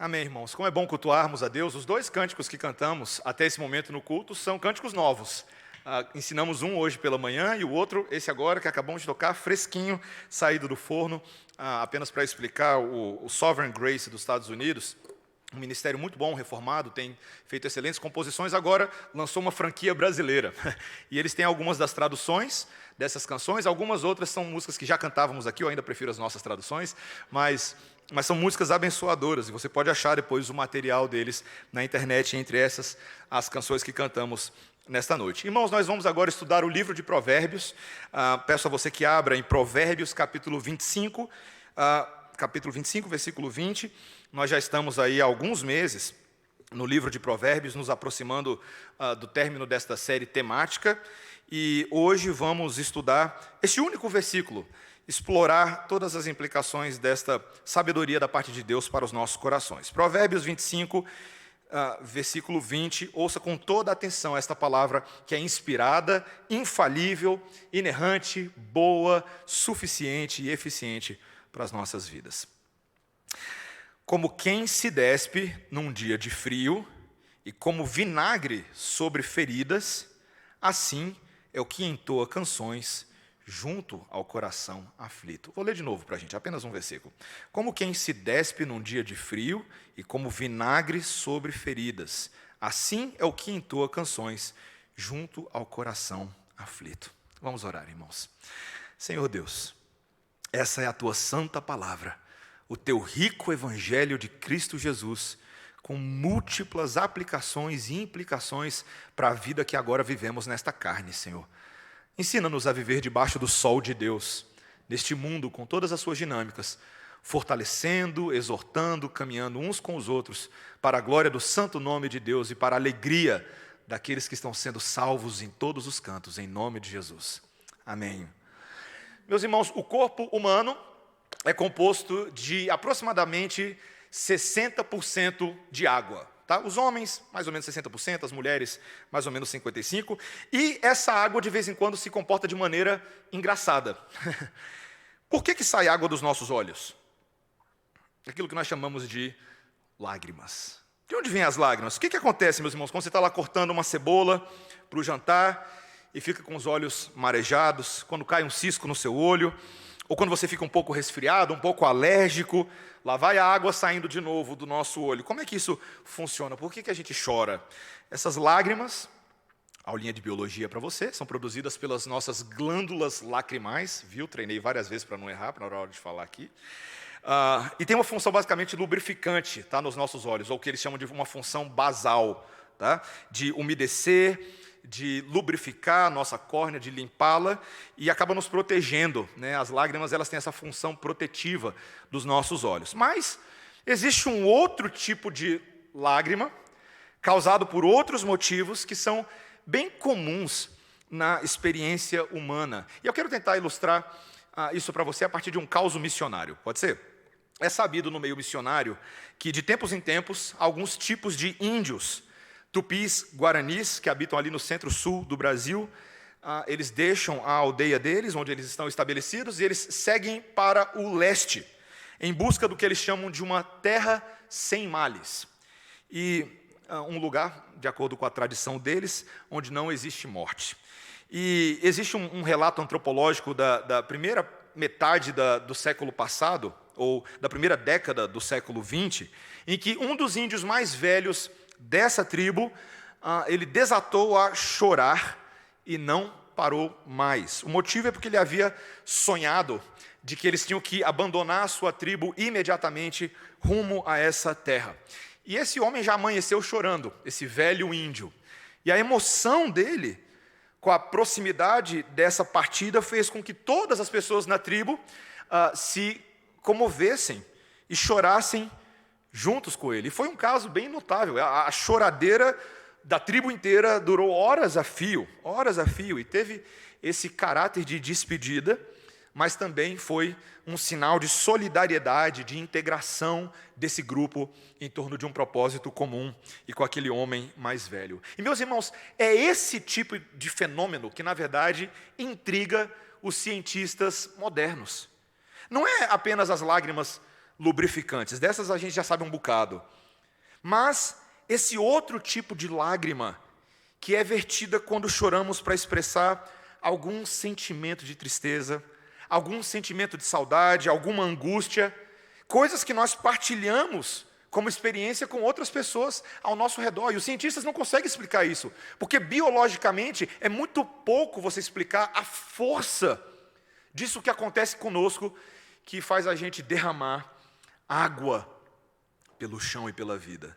Amém, irmãos. Como é bom cultuarmos a Deus. Os dois cânticos que cantamos até esse momento no culto são cânticos novos. Ensinamos um hoje pela manhã e o outro, esse agora, que acabamos de tocar, fresquinho, saído do forno, apenas para explicar o Sovereign Grace dos Estados Unidos. Um ministério muito bom, reformado, tem feito excelentes composições, agora lançou uma franquia brasileira. E eles têm algumas das traduções dessas canções, algumas outras são músicas que já cantávamos aqui, eu ainda prefiro as nossas traduções, mas são músicas abençoadoras, e você pode achar depois o material deles na internet, entre essas, as canções que cantamos nesta noite. Irmãos, nós vamos agora estudar o livro de Provérbios. Peço a você que abra em Provérbios, capítulo 25, versículo 20. Nós já estamos aí há alguns meses no livro de Provérbios, nos aproximando do término desta série temática, e hoje vamos estudar este único versículo, explorar todas as implicações desta sabedoria da parte de Deus para os nossos corações. Provérbios 25, versículo 20, ouça com toda atenção esta palavra que é inspirada, infalível, inerrante, boa, suficiente e eficiente para as nossas vidas. Como quem se despe num dia de frio, e como vinagre sobre feridas, assim é o que entoa canções junto ao coração aflito. Vou ler de novo para a gente, apenas um versículo. Como quem se despe num dia de frio, e como vinagre sobre feridas, assim é o que entoa canções junto ao coração aflito. Vamos orar, irmãos. Senhor Deus, essa é a tua santa palavra, o teu rico evangelho de Cristo Jesus, com múltiplas aplicações e implicações para a vida que agora vivemos nesta carne, Senhor. Ensina-nos a viver debaixo do sol de Deus, neste mundo com todas as suas dinâmicas, fortalecendo, exortando, caminhando uns com os outros, para a glória do santo nome de Deus e para a alegria daqueles que estão sendo salvos em todos os cantos, em nome de Jesus. Amém. Meus irmãos, o corpo humano é composto de aproximadamente 60% de água. Tá? Os homens, mais ou menos 60%, as mulheres, mais ou menos 55%. E essa água, de vez em quando, se comporta de maneira engraçada. Por que sai água dos nossos olhos? Aquilo que nós chamamos de lágrimas. De onde vêm as lágrimas? O que acontece, meus irmãos, quando você está lá cortando uma cebola para o jantar e fica com os olhos marejados, quando cai um cisco no seu olho, ou quando você fica um pouco resfriado, um pouco alérgico, lá vai a água saindo de novo do nosso olho. Como é que isso funciona? Por que a gente chora? Essas lágrimas, aulinha de biologia para você, são produzidas pelas nossas glândulas lacrimais, viu? Treinei várias vezes para não errar, na hora de falar aqui. E tem uma função basicamente lubrificante, tá, nos nossos olhos, ou o que eles chamam de uma função basal, tá? De umedecer, de lubrificar a nossa córnea, de limpá-la, e acaba nos protegendo, né? As lágrimas, elas têm essa função protetiva dos nossos olhos. Mas existe um outro tipo de lágrima, causado por outros motivos, que são bem comuns na experiência humana. E eu quero tentar ilustrar isso para você a partir de um caso missionário, pode ser? É sabido no meio missionário que, de tempos em tempos, alguns tipos de índios, tupis, guaranis, que habitam ali no centro-sul do Brasil, eles deixam a aldeia deles, onde eles estão estabelecidos, e eles seguem para o leste, em busca do que eles chamam de uma terra sem males. E um lugar, de acordo com a tradição deles, onde não existe morte. E existe um relato antropológico da primeira metade do século passado, ou da primeira década do século XX, em que um dos índios mais velhos dessa tribo, ele desatou a chorar e não parou mais. O motivo é porque ele havia sonhado de que eles tinham que abandonar a sua tribo imediatamente rumo a essa terra. E esse homem já amanheceu chorando, esse velho índio. E a emoção dele, com a proximidade dessa partida, fez com que todas as pessoas na tribo se comovessem e chorassem juntos com ele. E foi um caso bem notável. A choradeira da tribo inteira durou horas a fio, e teve esse caráter de despedida, mas também foi um sinal de solidariedade, de integração desse grupo em torno de um propósito comum e com aquele homem mais velho. E, meus irmãos, é esse tipo de fenômeno que, na verdade, intriga os cientistas modernos. Não é apenas as lágrimas lubrificantes. Dessas a gente já sabe um bocado. Mas esse outro tipo de lágrima, que é vertida quando choramos para expressar algum sentimento de tristeza, algum sentimento de saudade, alguma angústia, coisas que nós partilhamos como experiência com outras pessoas ao nosso redor. E os cientistas não conseguem explicar isso, porque biologicamente é muito pouco você explicar a força disso que acontece conosco, que faz a gente derramar água pelo chão e pela vida.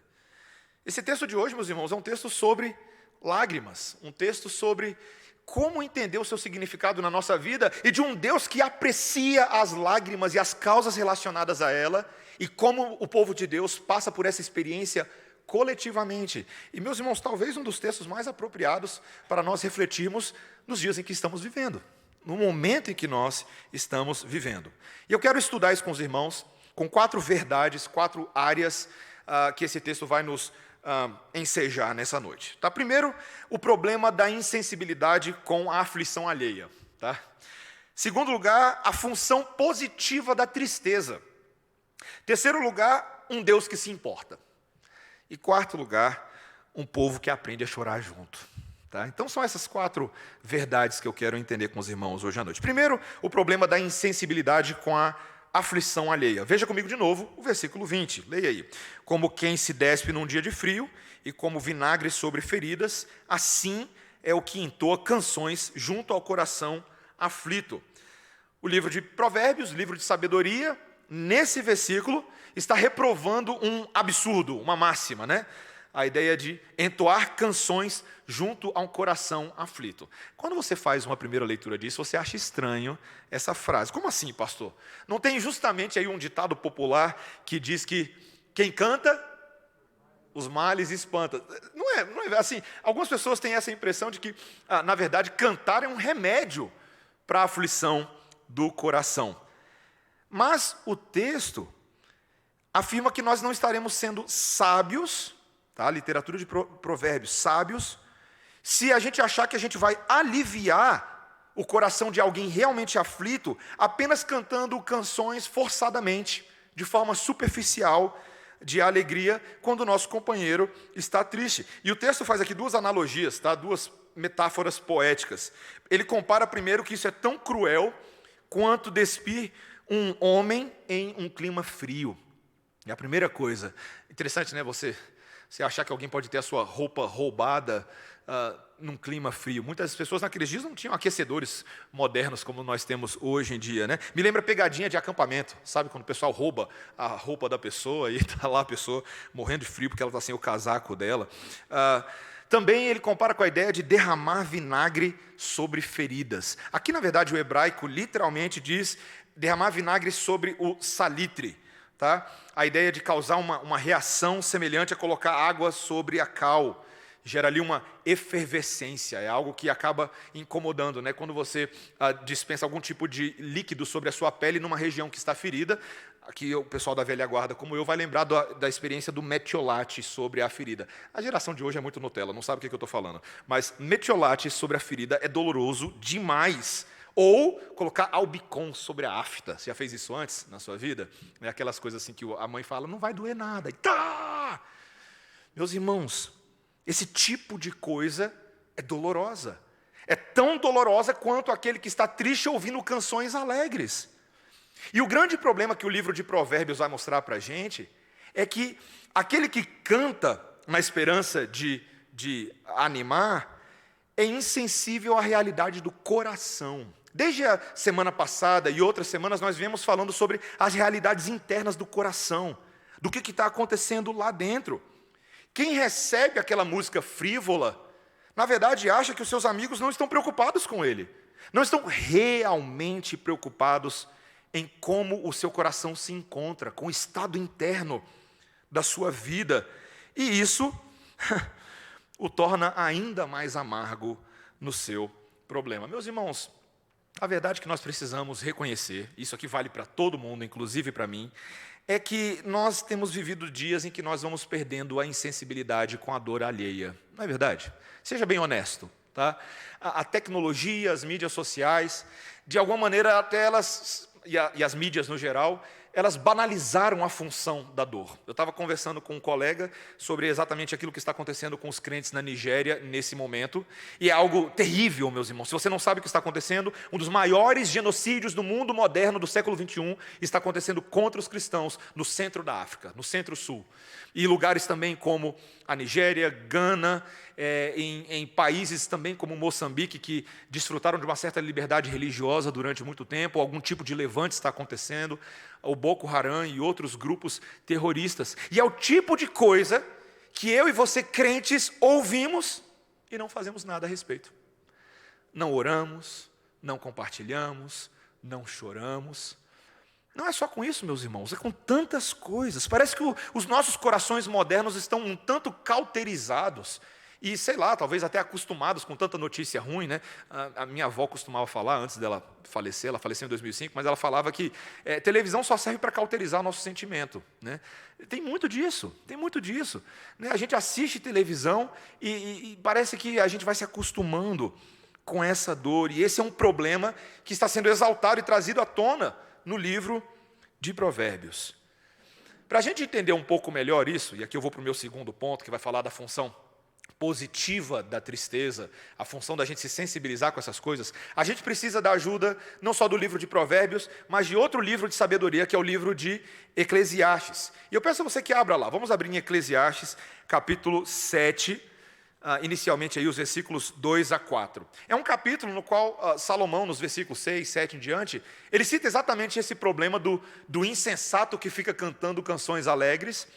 Esse texto de hoje, meus irmãos, é um texto sobre lágrimas, um texto sobre como entender o seu significado na nossa vida e de um Deus que aprecia as lágrimas e as causas relacionadas a ela e como o povo de Deus passa por essa experiência coletivamente. E, meus irmãos, talvez um dos textos mais apropriados para nós refletirmos nos dias em que estamos vivendo, no momento em que nós estamos vivendo. E eu quero estudar isso com os irmãos, com 4 verdades, 4 áreas que esse texto vai nos ensejar nessa noite. Tá? Primeiro, o problema da insensibilidade com a aflição alheia. Tá? Segundo lugar, a função positiva da tristeza. Terceiro lugar, um Deus que se importa. E quarto lugar, um povo que aprende a chorar junto. Tá? Então são essas 4 verdades que eu quero entender com os irmãos hoje à noite. Primeiro, o problema da insensibilidade com a aflição alheia. Veja comigo de novo o versículo 20, leia aí. Como quem se despe num dia de frio, e como vinagre sobre feridas, assim é o que entoa canções junto ao coração aflito. O livro de Provérbios, livro de sabedoria, nesse versículo, está reprovando um absurdo, uma máxima, né? A ideia de entoar canções junto a um coração aflito. Quando você faz uma primeira leitura disso, você acha estranho essa frase. Como assim, pastor? Não tem justamente aí um ditado popular que diz que quem canta, os males espanta. Não é assim. Algumas pessoas têm essa impressão de que, na verdade, cantar é um remédio para a aflição do coração. Mas o texto afirma que nós não estaremos sendo sábios, tá? Literatura de Provérbios, sábios, se a gente achar que a gente vai aliviar o coração de alguém realmente aflito apenas cantando canções forçadamente, de forma superficial, de alegria, quando o nosso companheiro está triste. E o texto faz aqui 2 analogias, tá? 2 metáforas poéticas. Ele compara primeiro que isso é tão cruel quanto despir um homem em um clima frio. É a primeira coisa. Interessante, né? Você achar que alguém pode ter a sua roupa roubada num clima frio. Muitas pessoas naqueles dias não tinham aquecedores modernos como nós temos hoje em dia, né? Me lembra pegadinha de acampamento, sabe? Quando o pessoal rouba a roupa da pessoa e está lá a pessoa morrendo de frio porque ela está sem o casaco dela. Também ele compara com a ideia de derramar vinagre sobre feridas. Aqui, na verdade, o hebraico literalmente diz derramar vinagre sobre o salitre. Tá? A ideia de causar uma reação semelhante a colocar água sobre a cal. Gera ali uma efervescência, é algo que acaba incomodando, né? Quando você dispensa algum tipo de líquido sobre a sua pele numa região que está ferida, aqui o pessoal da velha guarda, como eu, vai lembrar da experiência do metiolate sobre a ferida. A geração de hoje é muito Nutella, não sabe o que eu estou falando, mas metiolate sobre a ferida é doloroso demais. Ou colocar albicon sobre a afta. Você já fez isso antes na sua vida? É aquelas coisas assim que a mãe fala, não vai doer nada. E tá! Meus irmãos, esse tipo de coisa é dolorosa. É tão dolorosa quanto aquele que está triste ouvindo canções alegres. E o grande problema que o livro de Provérbios vai mostrar para a gente é que aquele que canta na esperança de animar é insensível à realidade do coração. Desde a semana passada e outras semanas nós viemos falando sobre as realidades internas do coração, do que está acontecendo lá dentro. Quem recebe aquela música frívola, na verdade acha que os seus amigos não estão preocupados com ele, não estão realmente preocupados em como o seu coração se encontra, com o estado interno da sua vida. E isso o torna ainda mais amargo no seu problema. Meus irmãos, a verdade que nós precisamos reconhecer, isso aqui vale para todo mundo, inclusive para mim, é que nós temos vivido dias em que nós vamos perdendo a insensibilidade com a dor alheia. Não é verdade? Seja bem honesto. Tá? A tecnologia, as mídias sociais, de alguma maneira até elas, e as mídias no geral, elas banalizaram a função da dor. Eu estava conversando com um colega sobre exatamente aquilo que está acontecendo com os crentes na Nigéria nesse momento, e é algo terrível, meus irmãos. Se você não sabe o que está acontecendo, um dos maiores genocídios do mundo moderno do século XXI está acontecendo contra os cristãos no centro da África, no centro-sul. E lugares também como a Nigéria, Gana, em países também como Moçambique, que desfrutaram de uma certa liberdade religiosa durante muito tempo, algum tipo de levante está acontecendo, o Boko Haram e outros grupos terroristas. E é o tipo de coisa que eu e você, crentes, ouvimos e não fazemos nada a respeito. Não oramos, não compartilhamos, não choramos. Não é só com isso, meus irmãos, é com tantas coisas. Parece que os nossos corações modernos estão um tanto cauterizados e, sei lá, talvez até acostumados com tanta notícia ruim, né? A minha avó costumava falar, antes dela falecer, ela faleceu em 2005, mas ela falava que televisão só serve para cauterizar o nosso sentimento, né? Tem muito disso, né? A gente assiste televisão e parece que a gente vai se acostumando com essa dor, e esse é um problema que está sendo exaltado e trazido à tona no livro de Provérbios. Para a gente entender um pouco melhor isso, e aqui eu vou para o meu segundo ponto, que vai falar da função positiva da tristeza, a função da gente se sensibilizar com essas coisas, a gente precisa da ajuda não só do livro de Provérbios, mas de outro livro de sabedoria, que é o livro de Eclesiastes. E eu peço a você que abra lá, vamos abrir em Eclesiastes, capítulo 7, inicialmente aí os versículos 2 a 4. É um capítulo no qual Salomão, nos versículos 6, 7 em diante, ele cita exatamente esse problema do insensato que fica cantando canções alegres,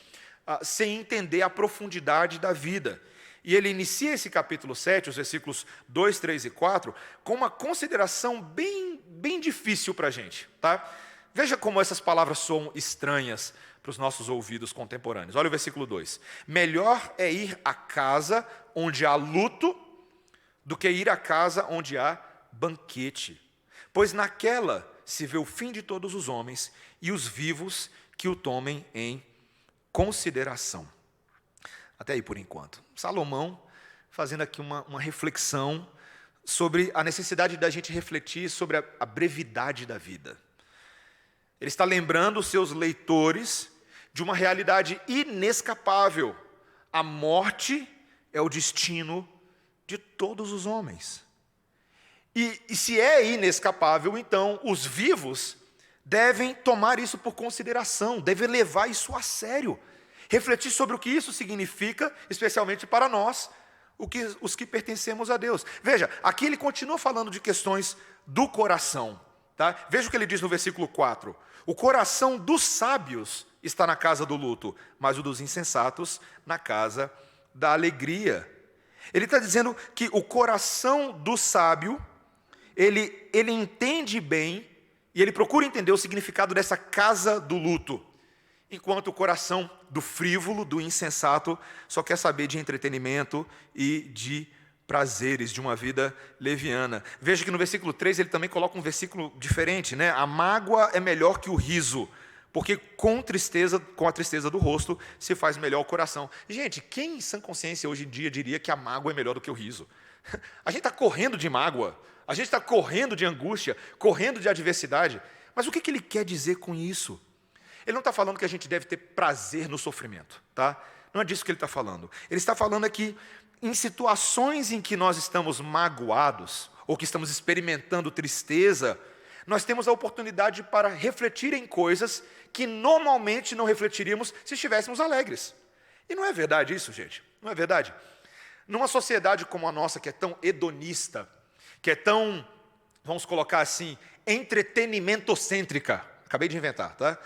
sem entender a profundidade da vida. E ele inicia esse capítulo 7, os versículos 2, 3 e 4, com uma consideração bem difícil para a gente. Tá? Veja como essas palavras soam estranhas para os nossos ouvidos contemporâneos. Olha o versículo 2. Melhor é ir à casa onde há luto do que ir à casa onde há banquete, pois naquela se vê o fim de todos os homens e os vivos que o tomem em consideração. Até aí por enquanto. Salomão fazendo aqui uma reflexão sobre a necessidade da gente refletir sobre a brevidade da vida. Ele está lembrando os seus leitores de uma realidade inescapável. A morte é o destino de todos os homens. E se é inescapável, então os vivos devem tomar isso por consideração, devem levar isso a sério. Refletir sobre o que isso significa, especialmente para nós, os que pertencemos a Deus. Veja, aqui ele continua falando de questões do coração. Tá? Veja o que ele diz no versículo 4. O coração dos sábios está na casa do luto, mas o dos insensatos na casa da alegria. Ele está dizendo que o coração do sábio, ele entende bem, e ele procura entender o significado dessa casa do luto, enquanto o coração do frívolo, do insensato, só quer saber de entretenimento e de prazeres, de uma vida leviana. Veja que no versículo 3 ele também coloca um versículo diferente, né? A mágoa é melhor que o riso, porque com a tristeza do rosto se faz melhor o coração. Gente, quem em sã consciência hoje em dia diria que a mágoa é melhor do que o riso? A gente está correndo de mágoa, a gente está correndo de angústia, correndo de adversidade, mas o que ele quer dizer com isso? Ele não está falando que a gente deve ter prazer no sofrimento, tá? Não é disso que ele está falando. Ele está falando aqui em situações em que nós estamos magoados, ou que estamos experimentando tristeza, nós temos a oportunidade para refletir em coisas que normalmente não refletiríamos se estivéssemos alegres. E não é verdade isso, gente? Não é verdade? Numa sociedade como a nossa, que é tão hedonista, que é tão, vamos colocar assim, entretenimento-cêntrica, acabei de inventar, tá?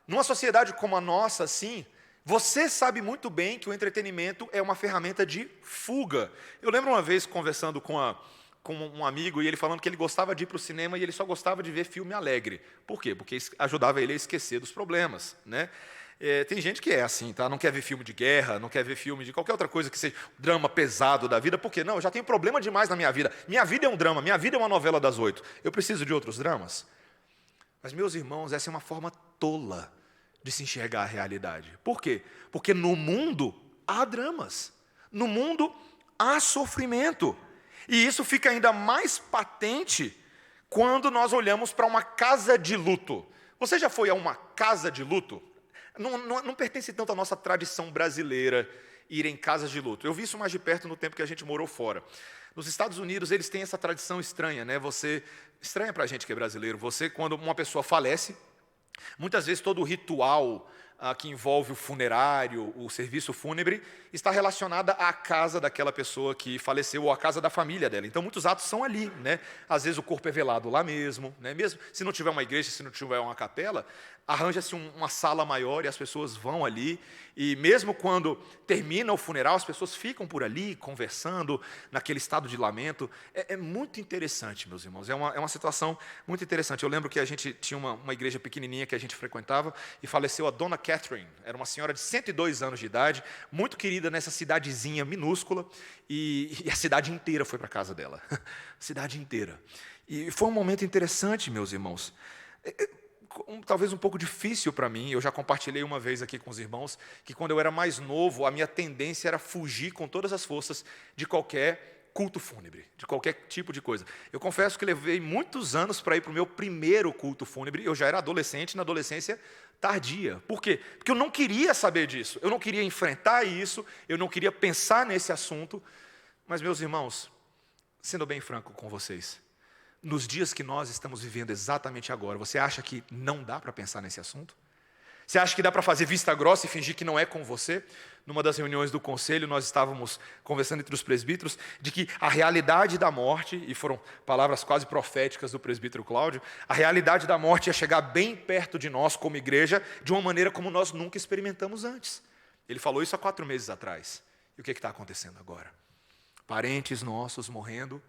Numa sociedade como a nossa, assim, você sabe muito bem que o entretenimento é uma ferramenta de fuga. Eu lembro uma vez conversando com um amigo, e ele falando que ele gostava de ir para o cinema e ele só gostava de ver filme alegre. Por quê? Porque ajudava ele a esquecer dos problemas, né? Tem gente que é assim, tá? Não quer ver filme de guerra, não quer ver filme de qualquer outra coisa que seja drama pesado da vida. Por quê? Não, eu já tenho problema demais na minha vida. Minha vida é um drama, minha vida é uma novela das 8. Eu preciso de outros dramas? Mas, meus irmãos, essa é uma forma tola de se enxergar a realidade. Por quê? Porque no mundo há dramas, no mundo há sofrimento. E isso fica ainda mais patente quando nós olhamos para uma casa de luto. Você já foi a uma casa de luto? Não pertence tanto à nossa tradição brasileira ir em casas de luto. Eu vi isso mais de perto no tempo que a gente morou fora. Nos Estados Unidos, eles têm essa tradição estranha, né? Estranha para a gente que é brasileiro. Quando uma pessoa falece, muitas vezes todo o ritual que envolve o funerário, o serviço fúnebre, está relacionada à casa daquela pessoa que faleceu ou à casa da família dela. Então, muitos atos são ali, né? Às vezes o corpo é velado lá mesmo, né? Mesmo se não tiver uma igreja, se não tiver uma capela, arranja-se uma sala maior e as pessoas vão ali. E mesmo quando termina o funeral, as pessoas ficam por ali, conversando, naquele estado de lamento. É muito interessante, meus irmãos. É uma situação muito interessante. Eu lembro que a gente tinha uma igreja pequenininha que a gente frequentava e faleceu a Dona Catherine. Era uma senhora de 102 anos de idade, muito querida nessa cidadezinha minúscula, e a cidade inteira foi para a casa dela. A cidade inteira. E foi um momento interessante, meus irmãos. Talvez um pouco difícil para mim. Eu já compartilhei uma vez aqui com os irmãos que quando eu era mais novo, a minha tendência era fugir com todas as forças de qualquer culto fúnebre, de qualquer tipo de coisa. Eu confesso que levei muitos anos para ir para o meu primeiro culto fúnebre. Eu já era adolescente, na adolescência tardia. Por quê? Porque eu não queria saber disso, eu não queria enfrentar isso, eu não queria pensar nesse assunto. Mas, meus irmãos, sendo bem franco com vocês, nos dias que nós estamos vivendo exatamente agora, você acha que não dá para pensar nesse assunto? Você acha que dá para fazer vista grossa e fingir que não é com você? Numa das reuniões do conselho, nós estávamos conversando entre os presbíteros de que a realidade da morte, e foram palavras quase proféticas do presbítero Cláudio, a realidade da morte ia chegar bem perto de nós como igreja, de uma maneira como nós nunca experimentamos antes. Ele falou isso há 4 meses atrás. E o que está acontecendo agora? Parentes nossos morrendo,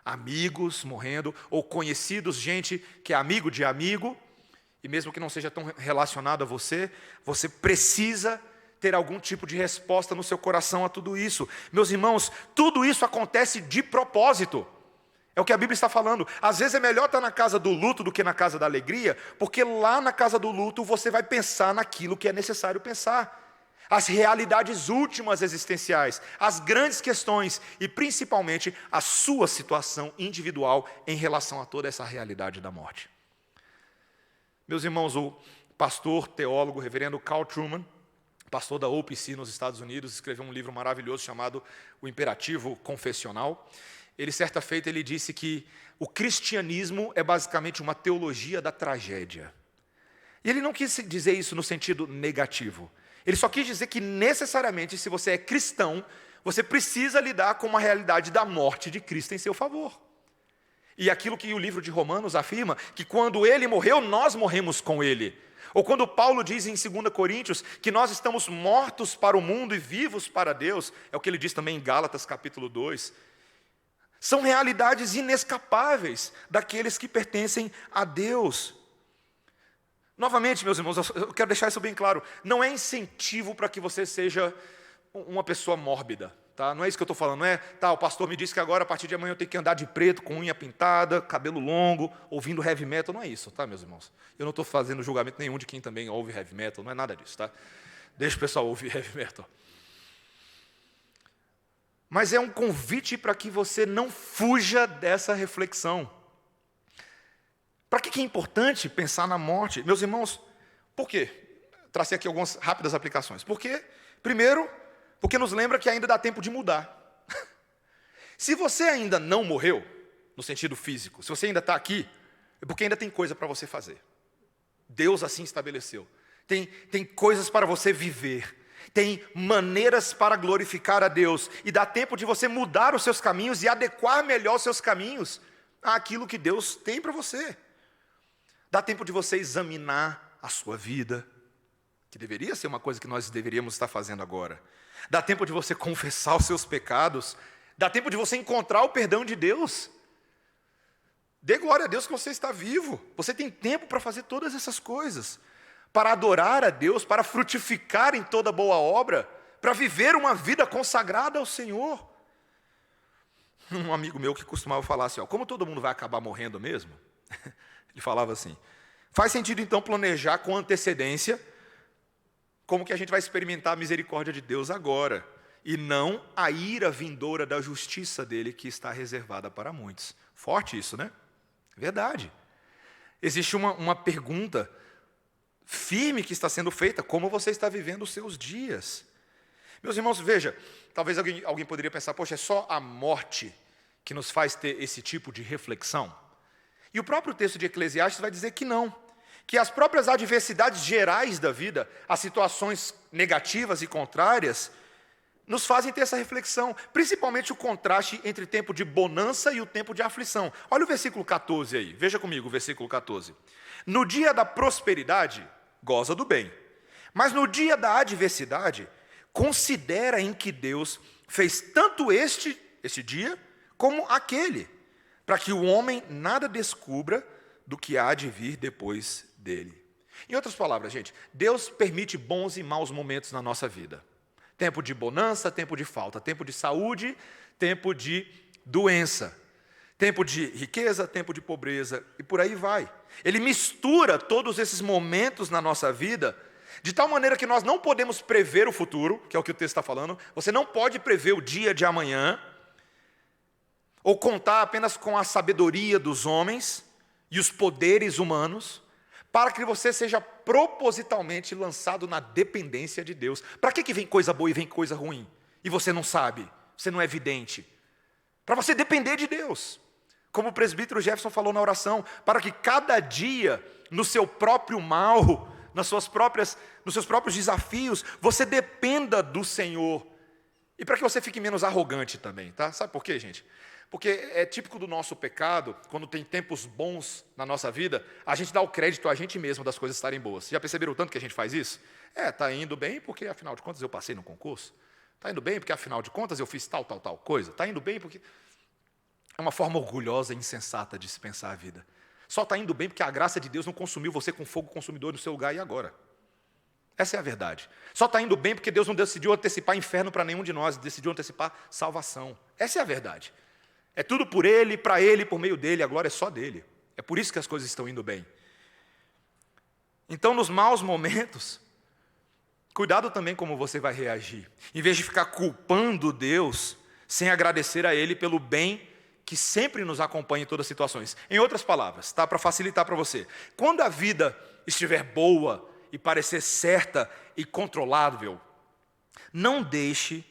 amigos morrendo, ou conhecidos, gente que é amigo de amigo, e mesmo que não seja tão relacionado a você, você precisa ter algum tipo de resposta no seu coração a tudo isso. Meus irmãos, tudo isso acontece de propósito. É o que a Bíblia está falando. Às vezes é melhor estar na casa do luto do que na casa da alegria, porque lá na casa do luto você vai pensar naquilo que é necessário pensar. As realidades últimas existenciais, as grandes questões e principalmente a sua situação individual em relação a toda essa realidade da morte. Meus irmãos, o pastor, teólogo, reverendo Carl Trueman, pastor da OPC nos Estados Unidos, escreveu um livro maravilhoso chamado O Imperativo Confessional. Certa feita, ele disse que o cristianismo é basicamente uma teologia da tragédia. E ele não quis dizer isso no sentido negativo. Ele só quis dizer que necessariamente, se você é cristão, você precisa lidar com uma realidade da morte de Cristo em seu favor. E aquilo que o livro de Romanos afirma, que quando ele morreu, nós morremos com ele. Ou quando Paulo diz em 2 Coríntios, que nós estamos mortos para o mundo e vivos para Deus, é o que ele diz também em Gálatas capítulo 2. São realidades inescapáveis daqueles que pertencem a Deus. Novamente, meus irmãos, eu quero deixar isso bem claro, não é incentivo para que você seja uma pessoa mórbida. Tá? Não é isso que eu estou falando, não é, o pastor me disse que agora, a partir de amanhã, eu tenho que andar de preto, com unha pintada, cabelo longo, ouvindo heavy metal, não é isso, tá, meus irmãos? Eu não estou fazendo julgamento nenhum de quem também ouve heavy metal, não é nada disso, tá? Deixa o pessoal ouvir heavy metal. Mas é um convite para que você não fuja dessa reflexão. Para que é importante pensar na morte? Meus irmãos, por quê? Tracei aqui algumas rápidas aplicações. Por quê? Primeiro, porque nos lembra que ainda dá tempo de mudar. Se você ainda não morreu, no sentido físico, se você ainda está aqui, é porque ainda tem coisa para você fazer. Deus assim estabeleceu. Tem coisas para você viver. Tem maneiras para glorificar a Deus. E dá tempo de você mudar os seus caminhos e adequar melhor os seus caminhos àquilo que Deus tem para você. Dá tempo de você examinar a sua vida, que deveria ser uma coisa que nós deveríamos estar fazendo agora. Dá tempo de você confessar os seus pecados. Dá tempo de você encontrar o perdão de Deus. Dê glória a Deus que você está vivo. Você tem tempo para fazer todas essas coisas. Para adorar a Deus, para frutificar em toda boa obra, para viver uma vida consagrada ao Senhor. Um amigo meu que costumava falar assim, como todo mundo vai acabar morrendo mesmo? Ele falava assim, faz sentido então planejar com antecedência como que a gente vai experimentar a misericórdia de Deus agora, e não a ira vindoura da justiça dele que está reservada para muitos. Forte isso, né? Verdade. Existe uma pergunta firme que está sendo feita, como você está vivendo os seus dias. Meus irmãos, veja, talvez alguém poderia pensar, poxa, é só a morte que nos faz ter esse tipo de reflexão? E o próprio texto de Eclesiastes vai dizer que não, que as próprias adversidades gerais da vida, as situações negativas e contrárias, nos fazem ter essa reflexão, principalmente o contraste entre o tempo de bonança e o tempo de aflição. Olha o versículo 14 aí, veja comigo o versículo 14. No dia da prosperidade, goza do bem, mas no dia da adversidade, considera em que Deus fez tanto este dia, como aquele, para que o homem nada descubra do que há de vir depois dele. Em outras palavras, gente, Deus permite bons e maus momentos na nossa vida. Tempo de bonança, tempo de falta, tempo de saúde, tempo de doença, tempo de riqueza, tempo de pobreza, e por aí vai. Ele mistura todos esses momentos na nossa vida, de tal maneira que nós não podemos prever o futuro, que é o que o texto está falando. Você não pode prever o dia de amanhã, ou contar apenas com a sabedoria dos homens e os poderes humanos, para que você seja propositalmente lançado na dependência de Deus. Para que vem coisa boa e vem coisa ruim? E você não sabe, você não é vidente. Para você depender de Deus. Como o presbítero Jefferson falou na oração, para que cada dia, no seu próprio mal, nos seus próprios desafios, você dependa do Senhor. E para que você fique menos arrogante também, tá? Sabe por quê, gente? Porque é típico do nosso pecado, quando tem tempos bons na nossa vida, a gente dá o crédito a gente mesmo das coisas estarem boas. Já perceberam o tanto que a gente faz isso? Está indo bem porque, afinal de contas, eu passei no concurso. Está indo bem porque, afinal de contas, eu fiz tal coisa. Está indo bem porque... É uma forma orgulhosa e insensata de se pensar a vida. Só está indo bem porque a graça de Deus não consumiu você com fogo consumidor no seu lugar e agora. Essa é a verdade. Só está indo bem porque Deus não decidiu antecipar inferno para nenhum de nós, decidiu antecipar salvação. Essa é a verdade. É tudo por Ele, para Ele, por meio dEle, a glória é só dEle. É por isso que as coisas estão indo bem. Então, nos maus momentos, cuidado também como você vai reagir. Em vez de ficar culpando Deus, sem agradecer a Ele pelo bem que sempre nos acompanha em todas as situações. Em outras palavras, tá, para facilitar para você, quando a vida estiver boa e parecer certa e controlável, não deixe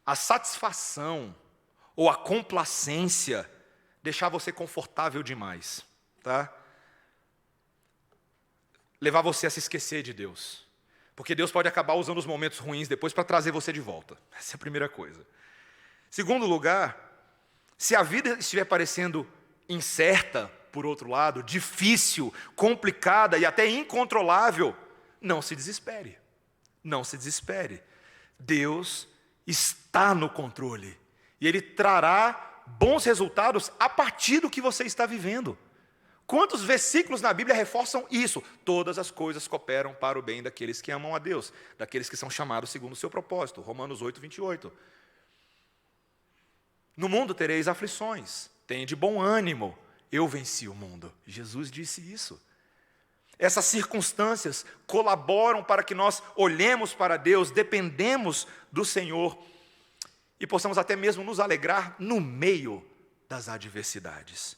a satisfação ou a complacência deixar você confortável demais, tá? Levar você a se esquecer de Deus. Porque Deus pode acabar usando os momentos ruins depois para trazer você de volta. Essa é a primeira coisa. Segundo lugar, se a vida estiver parecendo incerta, por outro lado, difícil, complicada e até incontrolável, não se desespere. Não se desespere. Deus está no controle. E Ele trará bons resultados a partir do que você está vivendo. Quantos versículos na Bíblia reforçam isso? Todas as coisas cooperam para o bem daqueles que amam a Deus, daqueles que são chamados segundo o seu propósito. Romanos 8, 28. No mundo tereis aflições, tende bom ânimo, eu venci o mundo. Jesus disse isso. Essas circunstâncias colaboram para que nós olhemos para Deus, dependemos do Senhor e possamos até mesmo nos alegrar no meio das adversidades.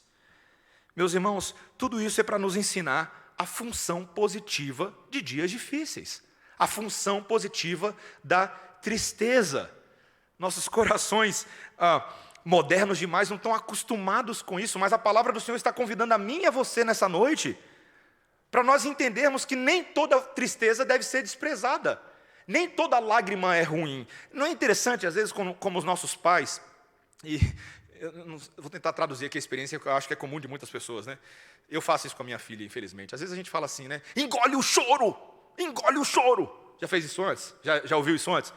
Meus irmãos, tudo isso é para nos ensinar a função positiva de dias difíceis, a função positiva da tristeza. Nossos corações modernos demais não estão acostumados com isso, mas a palavra do Senhor está convidando a mim e a você nessa noite para nós entendermos que nem toda tristeza deve ser desprezada, nem toda lágrima é ruim. Não é interessante, às vezes, como os nossos pais, e eu vou tentar traduzir aqui a experiência, que eu acho que é comum de muitas pessoas, né? Eu faço isso com a minha filha, infelizmente. Às vezes a gente fala assim, né? Engole o choro! Engole o choro! Já fez isso antes? Já ouviu isso antes?